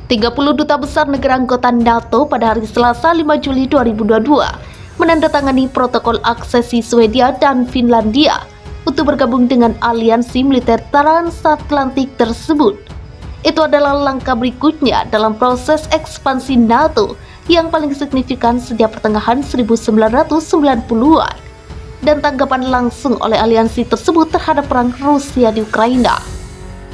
30 duta besar negara anggota NATO pada hari Selasa 5 Juli 2022 menandatangani protokol aksesi Swedia dan Finlandia untuk bergabung dengan aliansi militer transatlantik tersebut. Itu adalah langkah berikutnya dalam proses ekspansi NATO yang paling signifikan sejak pertengahan 1990-an dan tanggapan langsung oleh aliansi tersebut terhadap perang Rusia di Ukraina.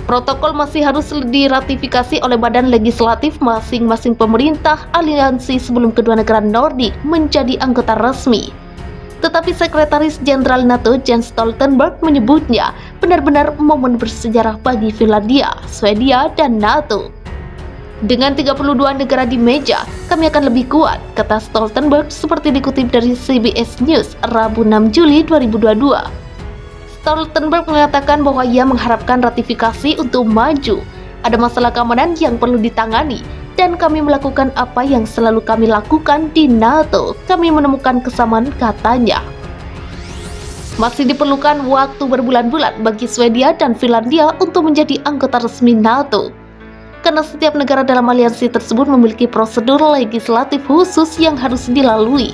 Protokol masih harus diratifikasi oleh badan legislatif masing-masing pemerintah aliansi sebelum kedua negara Nordik menjadi anggota resmi. Tetapi Sekretaris Jenderal NATO Jens Stoltenberg menyebutnya benar-benar momen bersejarah bagi Finlandia, Swedia, dan NATO. Dengan 32 negara di meja, kami akan lebih kuat, kata Stoltenberg seperti dikutip dari CBS News Rabu 6 Juli 2022. Stoltenberg mengatakan bahwa ia mengharapkan ratifikasi untuk maju. Ada masalah keamanan yang perlu ditangani, dan kami melakukan apa yang selalu kami lakukan di NATO. Kami menemukan kesamaan, katanya. Masih diperlukan waktu berbulan-bulan bagi Swedia dan Finlandia untuk menjadi anggota resmi NATO. Karena setiap negara dalam aliansi tersebut memiliki prosedur legislatif khusus yang harus dilalui.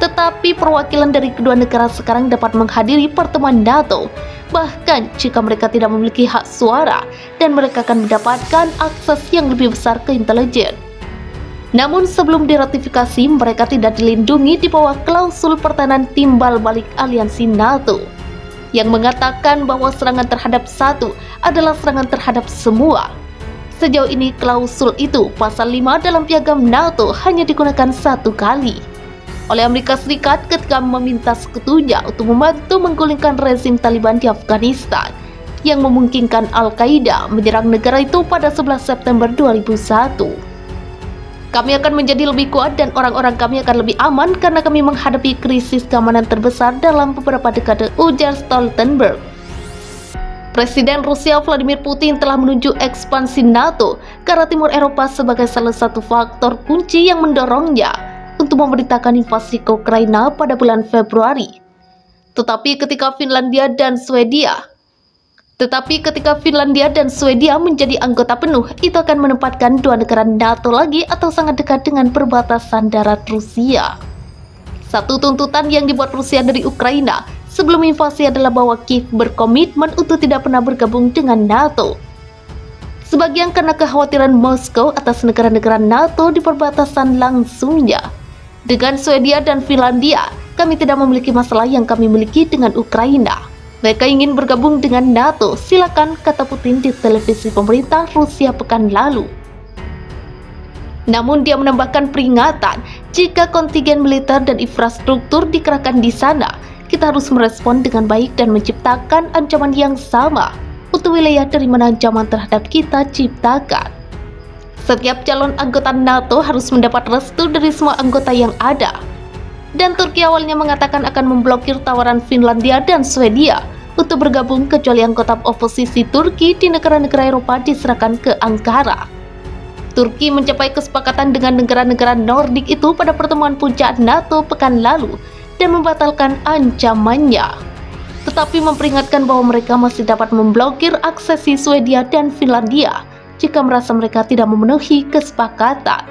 Tetapi perwakilan dari kedua negara sekarang dapat menghadiri pertemuan NATO, bahkan jika mereka tidak memiliki hak suara, dan mereka akan mendapatkan akses yang lebih besar ke intelijen. Namun sebelum diratifikasi, mereka tidak dilindungi di bawah klausul pertahanan timbal balik aliansi NATO, yang mengatakan bahwa serangan terhadap satu adalah serangan terhadap semua. Sejauh ini klausul itu, pasal 5 dalam piagam NATO, hanya digunakan satu kali oleh Amerika Serikat ketika meminta sekutunya untuk membantu menggulingkan rezim Taliban di Afghanistan yang memungkinkan Al-Qaeda menyerang negara itu pada 11 September 2001. Kami akan menjadi lebih kuat dan orang-orang kami akan lebih aman karena kami menghadapi krisis keamanan terbesar dalam beberapa dekade, ujar Stoltenberg. Presiden Rusia Vladimir Putin telah menunjuk ekspansi NATO ke arah timur Eropa sebagai salah satu faktor kunci yang mendorongnya untuk memberitakan invasi ke Ukraina pada bulan Februari. Tetapi ketika Finlandia dan Swedia menjadi anggota penuh, itu akan menempatkan dua negara NATO lagi atau sangat dekat dengan perbatasan darat Rusia. Satu tuntutan yang dibuat Rusia dari Ukraina sebelum invasi adalah bahwa Kiev berkomitmen untuk tidak pernah bergabung dengan NATO. Sebagian karena kekhawatiran Moskow atas negara-negara NATO di perbatasan langsungnya. Dengan Swedia dan Finlandia, kami tidak memiliki masalah yang kami miliki dengan Ukraina. Mereka ingin bergabung dengan NATO, silakan, kata Putin di televisi pemerintah Rusia pekan lalu. Namun dia menambahkan peringatan, jika kontingen militer dan infrastruktur dikerahkan di sana, kita harus merespon dengan baik dan menciptakan ancaman yang sama untuk wilayah dari mana ancaman terhadap kita ciptakan. Setiap calon anggota NATO harus mendapat restu dari semua anggota yang ada. Dan Turki awalnya mengatakan akan memblokir tawaran Finlandia dan Swedia untuk bergabung kecuali anggota oposisi Turki di negara-negara Eropa diserahkan ke Ankara. Turki mencapai kesepakatan dengan negara-negara Nordik itu pada pertemuan puncak NATO pekan lalu dan membatalkan ancamannya. Tetapi memperingatkan bahwa mereka masih dapat memblokir aksesi Swedia dan Finlandia jika merasa mereka tidak memenuhi kesepakatan.